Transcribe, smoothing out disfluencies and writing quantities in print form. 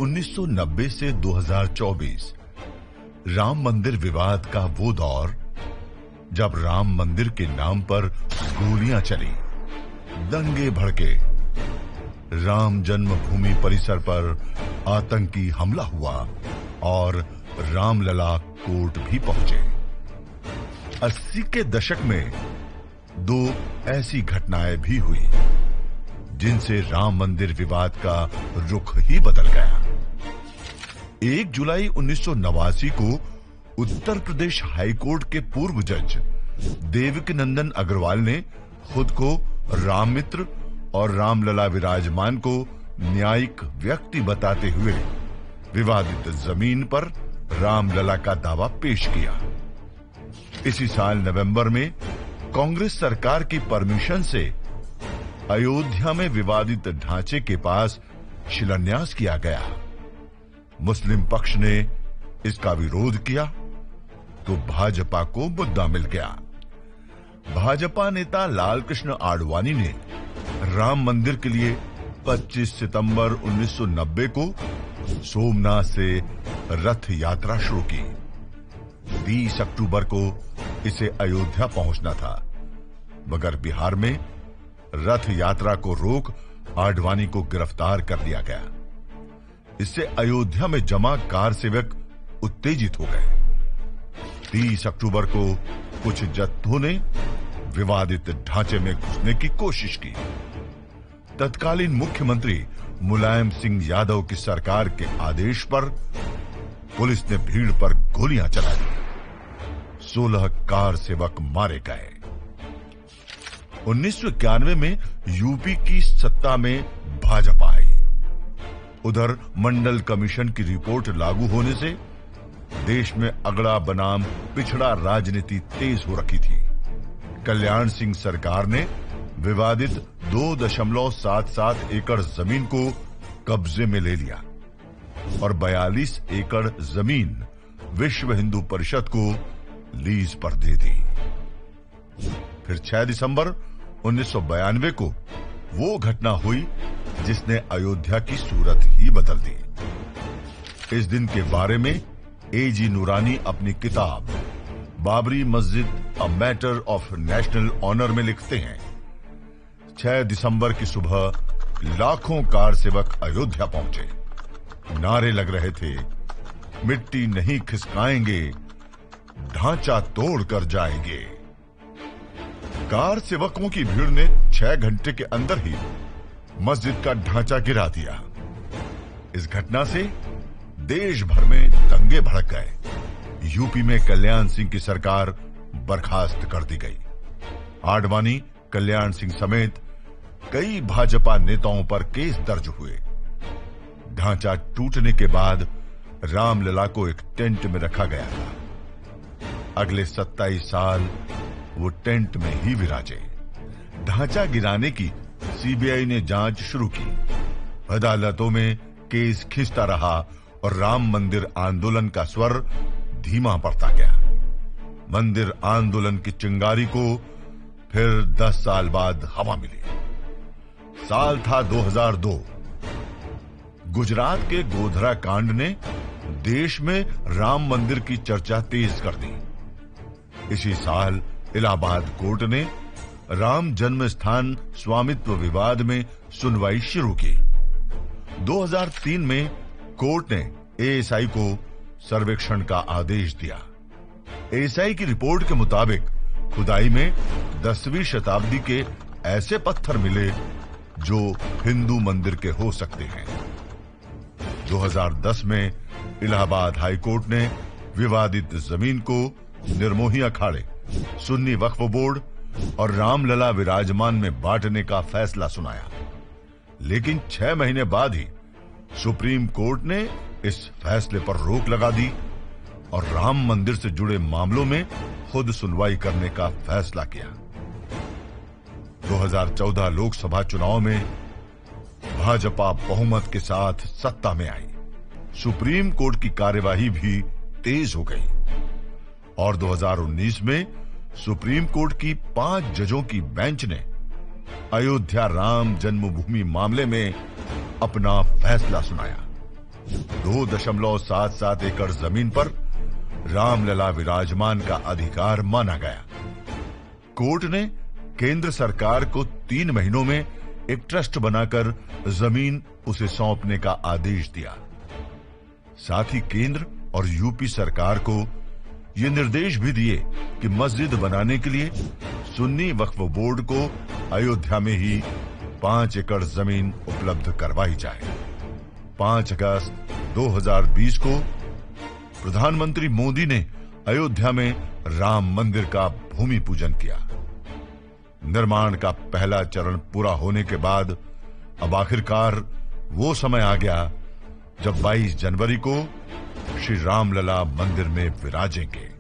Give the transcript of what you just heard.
1990 से 2024 राम मंदिर विवाद का वो दौर जब राम मंदिर के नाम पर गोलियां चली, दंगे भड़के, राम जन्मभूमि परिसर पर आतंकी हमला हुआ और रामलला कोर्ट भी पहुंचे। 80 के दशक में दो ऐसी घटनाएं भी हुई जिनसे राम मंदिर विवाद का रुख ही बदल गया। 1 जुलाई 1989 को उत्तर प्रदेश हाईकोर्ट के पूर्व जज देवकीनंदन अग्रवाल ने खुद को राम मित्र और रामलला विराजमान को न्यायिक व्यक्ति बताते हुए विवादित जमीन पर रामलला का दावा पेश किया। इसी साल नवंबर में कांग्रेस सरकार की परमिशन से अयोध्या में विवादित ढांचे के पास शिलान्यास किया गया। मुस्लिम पक्ष ने इसका विरोध किया तो भाजपा को मुद्दा मिल गया। भाजपा नेता लालकृष्ण आडवाणी ने राम मंदिर के लिए 25 सितंबर 1990 को सोमनाथ से रथ यात्रा शुरू की। 20 अक्टूबर को इसे अयोध्या पहुंचना था, मगर बिहार में रथ यात्रा को रोक आडवाणी को गिरफ्तार कर लिया गया। इससे अयोध्या में जमा कार सेवक उत्तेजित हो गए। 30 अक्टूबर को कुछ जत्थों ने विवादित ढांचे में घुसने की कोशिश की। तत्कालीन मुख्यमंत्री मुलायम सिंह यादव की सरकार के आदेश पर पुलिस ने भीड़ पर गोलियां चला दी। 16 कार सेवक मारे गए। 1991 में यूपी की सत्ता में भाजपा आई। उधर मंडल कमीशन की रिपोर्ट लागू होने से देश में अगड़ा बनाम पिछड़ा राजनीति तेज हो रखी थी। कल्याण सिंह सरकार ने विवादित 2.77 एकड़ जमीन को कब्जे में ले लिया और 42 एकड़ जमीन विश्व हिंदू परिषद को लीज पर दे दी। फिर 6 दिसंबर 1992 को वो घटना हुई जिसने अयोध्या की सूरत ही बदल दी। इस दिन के बारे में एजी नूरानी अपनी किताब Babri Masjid a matter of national honour में लिखते हैं, 6 दिसंबर की सुबह लाखों कार सेवक अयोध्या पहुंचे। नारे लग रहे थे, मिट्टी नहीं खिसकाएंगे, ढांचा तोड़ कर जाएंगे। कार सेवकों की भीड़ ने 6 घंटे के अंदर ही मस्जिद का ढांचा गिरा दिया। इस घटना से देश भर में दंगे भड़क गए। यूपी में कल्याण सिंह की सरकार बर्खास्त कर दी गई। आडवाणी, कल्याण सिंह समेत कई भाजपा नेताओं पर केस दर्ज हुए। ढांचा टूटने के बाद रामलला को एक टेंट में रखा गया था। अगले 27 साल वो टेंट में ही विराजे। ढांचा गिराने की सीबीआई ने जांच शुरू की। अदालतों में केस खिंचता रहा और राम मंदिर आंदोलन का स्वर धीमा पड़ता गया। मंदिर आंदोलन की चिंगारी को फिर 10 साल बाद हवा मिली। साल था 2002। गुजरात के गोधरा कांड ने देश में राम मंदिर की चर्चा तेज कर दी। इसी साल इलाहाबाद कोर्ट ने राम जन्म स्थान स्वामित्व विवाद में सुनवाई शुरू की। 2003 में कोर्ट ने एएसआई को सर्वेक्षण का आदेश दिया। एएसआई की रिपोर्ट के मुताबिक खुदाई में 10वीं शताब्दी के ऐसे पत्थर मिले जो हिंदू मंदिर के हो सकते हैं। 2010 में इलाहाबाद हाईकोर्ट ने विवादित जमीन को निर्मोही अखाड़े, सुन्नी वक्फ बोर्ड और रामलला विराजमान में बांटने का फैसला सुनाया। लेकिन 6 महीने बाद ही सुप्रीम कोर्ट ने इस फैसले पर रोक लगा दी और राम मंदिर से जुड़े मामलों में खुद सुनवाई करने का फैसला किया। 2014 लोकसभा चुनाव में भाजपा बहुमत के साथ सत्ता में आई। सुप्रीम कोर्ट की कार्यवाही भी तेज हो गई और 2019 में सुप्रीम कोर्ट की 5 जजों की बेंच ने अयोध्या राम जन्मभूमि मामले में अपना फैसला सुनाया। 2.77 एकड़ जमीन पर रामलला विराजमान का अधिकार माना गया। कोर्ट ने केंद्र सरकार को 3 महीनों में एक ट्रस्ट बनाकर जमीन उसे सौंपने का आदेश दिया। साथ ही केंद्र और यूपी सरकार को यह निर्देश भी दिए कि मस्जिद बनाने के लिए सुन्नी वक्फ बोर्ड को अयोध्या में ही 5 एकड़ जमीन उपलब्ध करवाई जाए। 5 अगस्त 2020 को प्रधानमंत्री मोदी ने अयोध्या में राम मंदिर का भूमि पूजन किया। निर्माण का पहला चरण पूरा होने के बाद अब आखिरकार वो समय आ गया जब 22 जनवरी को श्री रामलला मंदिर में विराजेंगे।